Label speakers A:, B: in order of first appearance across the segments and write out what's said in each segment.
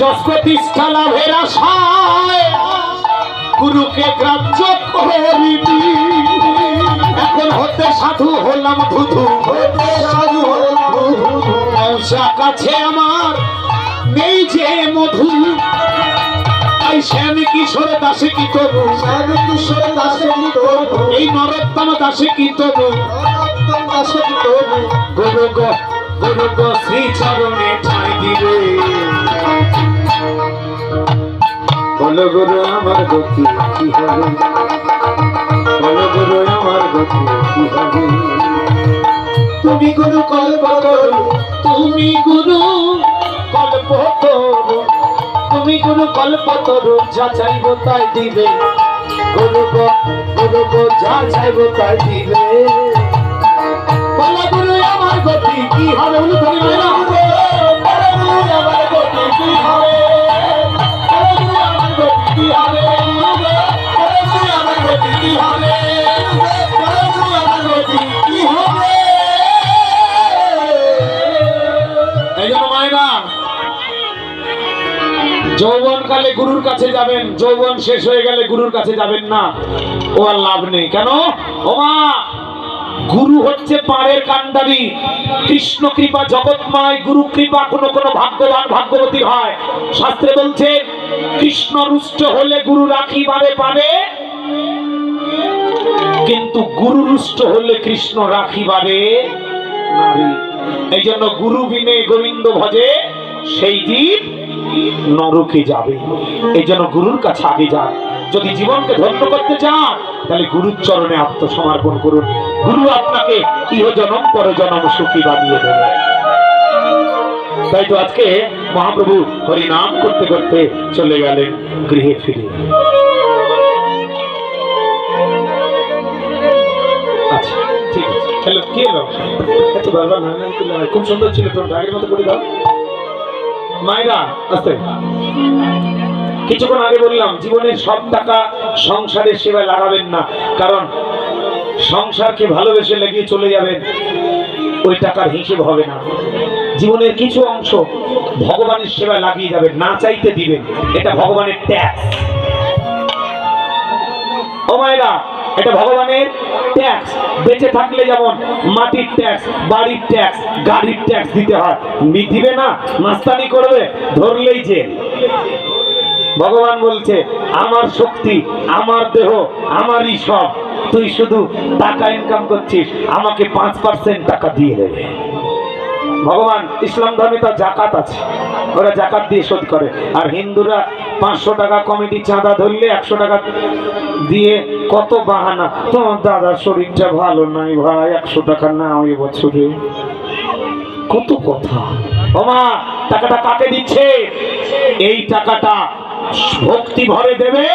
A: যশ প্রতিষ্ঠা লাভের আশায় গুরুকে গ্রাহ্য করিনি। এখন হতে সাধু হলাম ধুধু, মৌসা কাছে আমার নেই যে মধু। তাই শ্যাম কিশোর দাসে কি তবু, এই নরোত্তম দাসে কি তবু, গুরু গো শ্রী চরণে ঠাঁই দিবে। বলো গুরু আমার গতি কি হবে, বলো গুরু আমার গতি কি হবে। তুমি গুরু কল্পতরু, তুমি গুরু কল্পতরু, তুমি গুরু কল্পতরু, যা চাইব তাই দিবে। গুরু গো যা চাইব তাই দিবে। বলো গুরু আমার গতি কি হবে, বলু তুমি মেরা আমার গতি কি হবে, আমার গতি কি হবে, আমার গতি কি হবে, আমার গতি কি হবে। এই জন্য মায়েরা যৌবন কালে গুরুর কাছে যাবেন, যৌবন শেষ হয়ে গেলে গুরুর কাছে যাবেন না, ও আর লাভ নেই। কেন? ও মা, গুরু হচ্ছে পাড়ের কান্ডারি। কৃষ্ণ কৃপা জগৎময়, গুরু কৃপা কোনো কোনো ভাগ্যবান ভাগ্যবতী হয়। শাস্ত্রে বলছে কৃষ্ণ রুষ্ট হলে গুরু রাখিবারে পারে, কিন্তু গুরু রুষ্ট হলে কৃষ্ণ রাখিবারে নারী। এই জন্য গুরু বিনে গোবিন্দ ভজে সেই জীব নরকে যাবে। এই জন্য গুরুর কাছে আগে যান। যদি জীবনকে ধন্য করতে চান তাহলে গুরুর চরণে আত্মসমর্পণ করুন। গুরু আপনাকে ইহজনম পরজনম সুখী বানিয়ে দেবে। তাই তো আজকে মহাপ্রভু হরিনাম করতে করতে চলে গেলেন গৃহে ফিরে। আচ্ছা ঠিক আছে, হ্যালো কে এলো? এত বারবার না খুব সুন্দর ছিল, তোর আগের মতো করে দাও। মায়েরা আসতে, কিছুক্ষণ আগে বললাম জীবনের সব টাকা সংসারের সেবায় লাগাবেন না, কারণ সংসারকে ভালোবেসে লেগে চলে যাবেন, ওই টাকার হিসেব হবে না। জীবনের কিছু অংশ ভগবানের সেবায় লাগিয়ে যাবেন, না চাইতে দিবেন, এটা ভগবানের ট্যাক্স। ও মায়েরা, এটা ভগবানের ট্যাক্স। বেঁচে থাকলে যেমন মাটির ট্যাক্স, বাড়ির ট্যাক্স, গাড়ির ট্যাক্স দিতে হয়, দিবে না, মাস্তানি করবে, ধরলেই জেল। ভগবান বলছে আমার শক্তি, আমার দেহ, আমারই সব, তুই শুধু টাকা ইনকাম করছিস, আমাকে 5% টাকা দিয়ে দেবে। ভগবান ইসলাম ধর্মে তো জাকাত আছে, ওরা জাকাত দিয়ে শোধ করে। আর হিন্দুরা 500 টাকা কমিটি চাঁদা ধরলে 100 টাকা দিয়ে কত বাহানা, তোমার দাদার শরীরটা ভালো নাই ভাই, 100 টাকা নাও এবছরে, কত কথা। ওমা, টাকাটা কাকে দিচ্ছে? এই টাকাটা ভক্তি ভরে দেবে,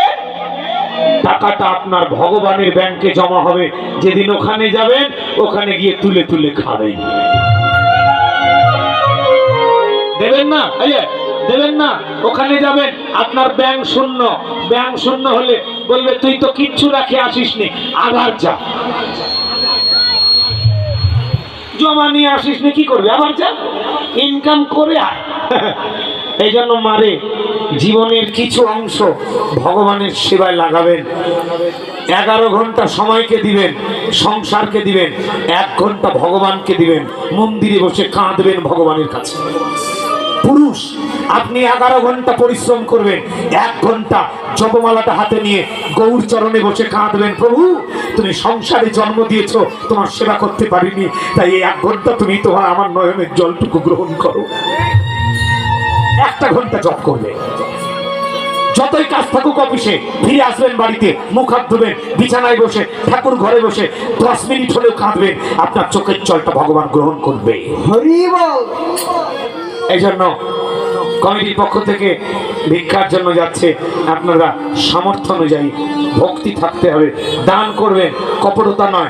A: টাকাটা আপনার ভগবানের ব্যাংকে জমা হবে। যেদিন ওখানে যাবেন, ওখানে গিয়ে তুলে তুলে খাবেন। দেবেন না, দেবেন না, ওখানে যাবেন আপনার ব্যাংক শূন্য। ব্যাংক শূন্য হলে বলবে তুই তো কিচ্ছু রাখে আসিসনি, আবার যা, জমা নিয়ে আসিসনি, কি করবে, আবার যা, ইনকাম করে আয়। এই জন্য মারে জীবনের কিছু অংশ ভগবানের সেবায় লাগাবেন। 11 ঘন্টা সময়কে দিবেন, সংসারকে দিবেন, 1 ঘন্টা ভগবানকে দিবেন। মন্দিরে বসে কাঁদবেন ভগবানের কাছে। পুরুষ, আপনি 11 ঘন্টা পরিশ্রম করবেন, 1 ঘন্টা জপমালাটা হাতে নিয়ে গৌর চরণে বসে কাঁদবেন, প্রভু তুমি সংসারে জন্ম দিয়েছো, তোমার সেবা করতে পারিনি, তাই এই 1 ঘন্টা তুমি তোমার আমার নয়নের জলটুকু গ্রহণ করো। 1 ঘন্টা জপ করবে। যতই কাজ থাকুক অফিসে, ফিরে আসবেন বাড়িতে, মুখ হাত ধুবেন, বিছানায় বসে, ঠাকুর ঘরে বসে 10 মিনিট হলেও কাঁদবেন, আপনার চোখের জলটা ভগবান গ্রহণ করবে। এই জন্য কমিটির পক্ষ থেকে ভিক্ষার জন্য যাচ্ছে, আপনারা সামর্থ্য অনুযায়ী ভক্তি থাকতে হবে, দান করবেন, কপটতা নয়।